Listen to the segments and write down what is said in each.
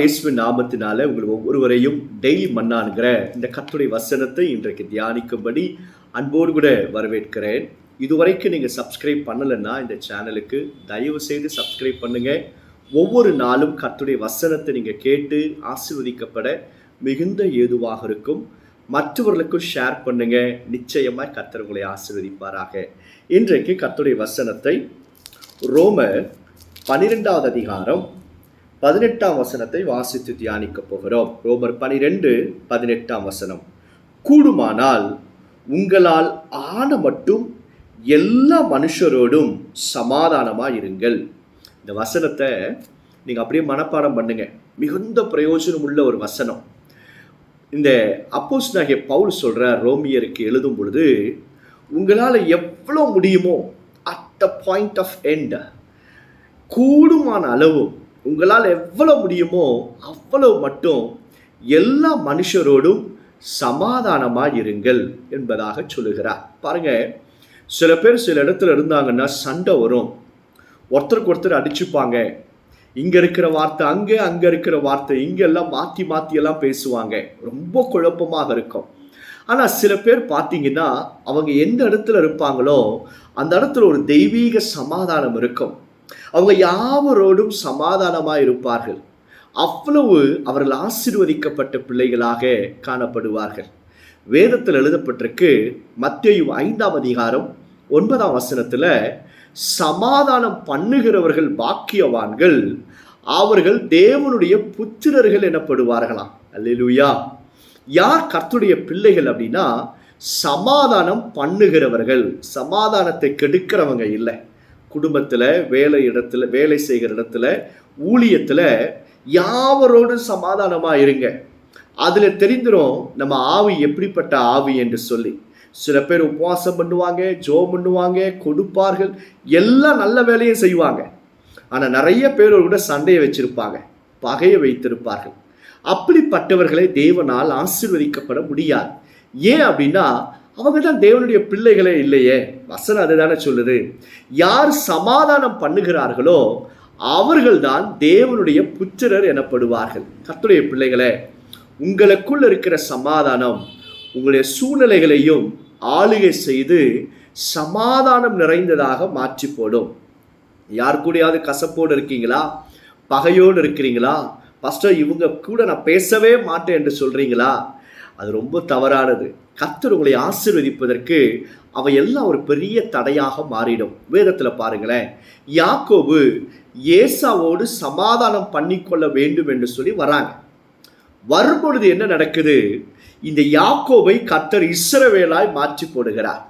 இயேசுவின் நாமத்தினால உங்கள் ஒவ்வொருவரையும் டெய்லி மன்னான்கிற இந்த கர்த்தருடைய வசனத்தை இன்றைக்கு தியானிக்கும்படி அன்போடு கூட வரவேற்கிறேன். இதுவரைக்கும் நீங்கள் சப்ஸ்கிரைப் பண்ணலைன்னா இந்த சேனலுக்கு தயவு செய்து சப்ஸ்கிரைப் பண்ணுங்கள். ஒவ்வொரு நாளும் கர்த்தருடைய வசனத்தை நீங்கள் கேட்டு ஆசீர்வதிக்கப்பட மிகுந்த ஏதுவாக இருக்கும். மற்றவர்களுக்கும் ஷேர் பண்ணுங்க. நிச்சயமாக கர்த்தர் உங்களை ஆசீர்வதிப்பாராக. இன்றைக்கு கர்த்தருடைய வசனத்தை ரோமர் 12வது அதிகாரம் 18ஆம் வசனத்தை வாசித்து தியானிக்க போகிறோம். ரோமர் 12:18 வசனம். கூடுமானால் உங்களால் ஆன மட்டும் எல்லா மனுஷரோடும் சமாதானமாக இருங்கள். இந்த வசனத்தை நீங்கள் அப்படியே மனப்பாடம் பண்ணுங்க. மிகுந்த பிரயோஜனம் உள்ள ஒரு வசனம். இந்த அப்போஸ்தலனாகிய பவுல் சொல்ற ரோமியருக்கு எழுதும் பொழுது, உங்களால் எவ்வளோ முடியுமோ at the point of end, கூடுமான அளவு உங்களால் எவ்வளவு முடியுமோ அவ்வளவு மட்டும் எல்லா மனுஷரோடும் சமாதானமாக இருங்கள் என்பதாக சொல்லுகிறார். பாருங்க, சில பேர் சில இடத்துல இருந்தாங்கன்னா சண்டை வரும், ஒருத்தருக்கு ஒருத்தர் அடிச்சுப்பாங்க. இங்க இருக்கிற வார்த்தை அங்கே, அங்க இருக்கிற வார்த்தை இங்க, எல்லாம் மாற்றி மாற்றி எல்லாம் பேசுவாங்க. ரொம்ப குழப்பமாக இருக்கும். ஆனால் சில பேர் பார்த்தீங்கன்னா அவங்க எந்த இடத்துல இருப்பாங்களோ அந்த இடத்துல ஒரு தெய்வீக சமாதானம் இருக்கும். அவங்க யாவரோடும் சமாதானமாக இருப்பார்கள். அவ்வளவு அவர்கள் ஆசீர்வதிக்கப்பட்ட பிள்ளைகளாக காணப்படுவார்கள். வேதத்தில் எழுதப்பட்டிருக்கு, மத்தேயு 5ஆம் அதிகாரம் 9ஆம் வசனத்தில், சமாதானம் பண்ணுகிறவர்கள் பாக்கியவான்கள், அவர்கள் தேவனுடைய புத்திரர்கள் எனப்படுவார்களாம். அல்லேலூயா. யார் கர்த்தருடைய பிள்ளைகள் அப்படின்னா, சமாதானம் பண்ணுகிறவர்கள். சமாதானத்தை கெடுக்கிறவங்க இல்லை. குடும்பத்தில், வேலை செய்கிற இடத்துல, ஊழியத்தில் யாவரோடு சமாதானமாக இருங்க. அதில் தெரிந்துடும் நம்ம ஆவி எப்படிப்பட்ட ஆவி என்று சொல்லி. சில பேர் உபவாசம் பண்ணுவாங்க, ஜெபம் பண்ணுவாங்க, கொடுப்பார்கள், எல்லாம் நல்ல வேலையும் செய்வாங்க. ஆனால் நிறைய பேரோடு கூட சண்டையை வச்சிருப்பாங்க, பகையை வைத்திருப்பார்கள். அப்படிப்பட்டவர்களை தேவனால் ஆசீர்வதிக்கப்பட முடியாது. ஏன் அப்படின்னா அவங்க தான் தேவனுடைய பிள்ளைகளே இல்லையே. வசனம் அதுதானே சொல்லுது. யார் சமாதானம் பண்ணுகிறார்களோ அவர்கள் தான் தேவனுடைய புத்திரர் எனப்படுவார்கள். கர்த்தருடைய பிள்ளைகளே, உங்களுக்குள் இருக்கிற சமாதானம் உங்களுடைய சூழ்நிலைகளையும் ஆளுகை செய்து சமாதானம் நிறைந்ததாக மாற்றி போடும். யார் கூடயாவது கசப்போடு இருக்கீங்களா? பகையோடு இருக்கிறீங்களா? பாஸ்டர், இவங்க கூட நான் பேசவே மாட்டேன் என்று சொல்றீங்களா? அது ரொம்ப தவறானது. கர்த்தர் உங்களை ஆசீர்வதிப்பதற்கு அவையெல்லாம் ஒரு பெரிய தடையாக மாறிடும். வேதத்தில் பாருங்களேன், யாக்கோபு ஏசாவோடு சமாதானம் பண்ணிக்கொள்ள வேண்டும் என்று சொல்லி வராங்க. வரும்பொழுது என்ன நடக்குது? இந்த யாக்கோபை கர்த்தர் இஸ்ரவேலாய் மாற்றி போடுகிறார்.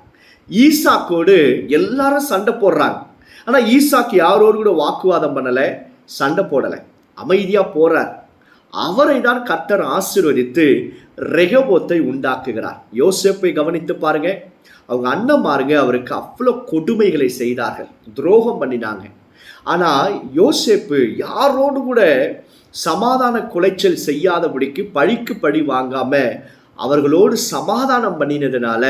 ஈசாக்கோடு எல்லாரும் சண்டை போடுறாங்க. ஆனால் ஈசாக்கு யாரோடு கூட வாக்குவாதம் பண்ணலை, சண்டை போடலை, அமைதியாக போறார். அவரை தான் கர்த்தர் ஆசீர்வதித்து ரெகோபோத்தை உண்டாக்குகிறார். யோசேப்பை கவனித்து பாருங்க. அவங்க அண்ணன்மாருங்க அவருக்கு அவ்வளோ கொடுமைகளை செய்தார்கள், துரோகம் பண்ணினாங்க. ஆனால் யோசேப்பு யாரோடு கூட சமாதான குலைச்சல் செய்யாதபடிக்கு பழிக்கு பழி வாங்காம அவர்களோடு சமாதானம் பண்ணினதுனால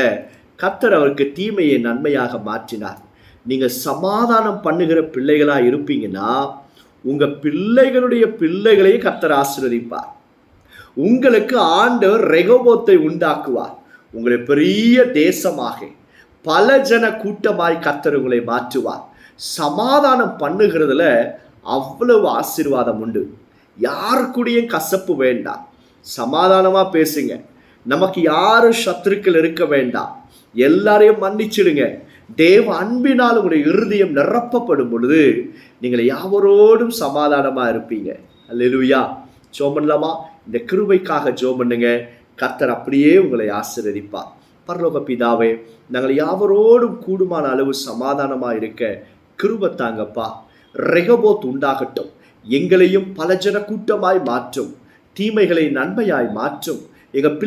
கர்த்தர் அவருக்கு தீமையை நன்மையாக மாற்றினார். நீங்கள் சமாதானம் பண்ணுகிற பிள்ளைகளாக இருப்பீங்கன்னா உங்கள் பிள்ளைகளுடைய பிள்ளைகளையும் கர்த்தர் ஆசீர்வதிப்பார். உங்களுக்கு ஆண்டவர் ரெகோபோத்தை உண்டாக்குவார். உங்களை பெரிய தேசமாக, பல ஜன கூட்டமாய் கர்த்தர் உங்களை மாற்றுவார். சமாதானம் பண்ணுகிறதுல அவ்வளவு ஆசீர்வாதம் உண்டு. யாருக்குடையும் கசப்பு வேண்டாம், சமாதானமாக பேசுங்க. நமக்கு யாரும் சத்துருக்கள் இருக்க வேண்டாம், எல்லாரையும் மன்னிச்சிடுங்க. தேவ அன்பினால் உங்களுடைய இருதயம் நிரப்பப்படும் பொழுது நீங்கள் யாவரோடும் சமாதானமாக இருப்பீங்க. அல்லேலூயா. ஜெபம் பண்ணலாமா? இந்த கிருபைக்காக ஜெபம் பண்ணுங்க. கர்த்தர் அப்படியே உங்களை ஆசீர்வதிப்பார். பரலோக பிதாவே, நாங்கள் யாவரோடும் கூடுமான அளவு சமாதானமாக இருக்க கிருபை தாங்கப்பா. ரெகோபோத் உண்டாகட்டும். எங்களையும் பல ஜன கூட்டமாய் மாற்றும், தீமைகளை நன்மையாய் மாற்றும். எங்கள்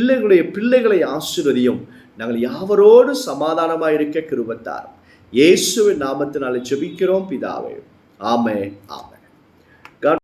பிள்ளைகளை ஆசீர்வதியும். நாங்கள் யாவரோடு சமாதானமாக இருக்க கிருபை தாரும். இயேசுவின் நாமத்தினாலே ஜெபிக்கிறோம் பிதாவே. ஆமென்.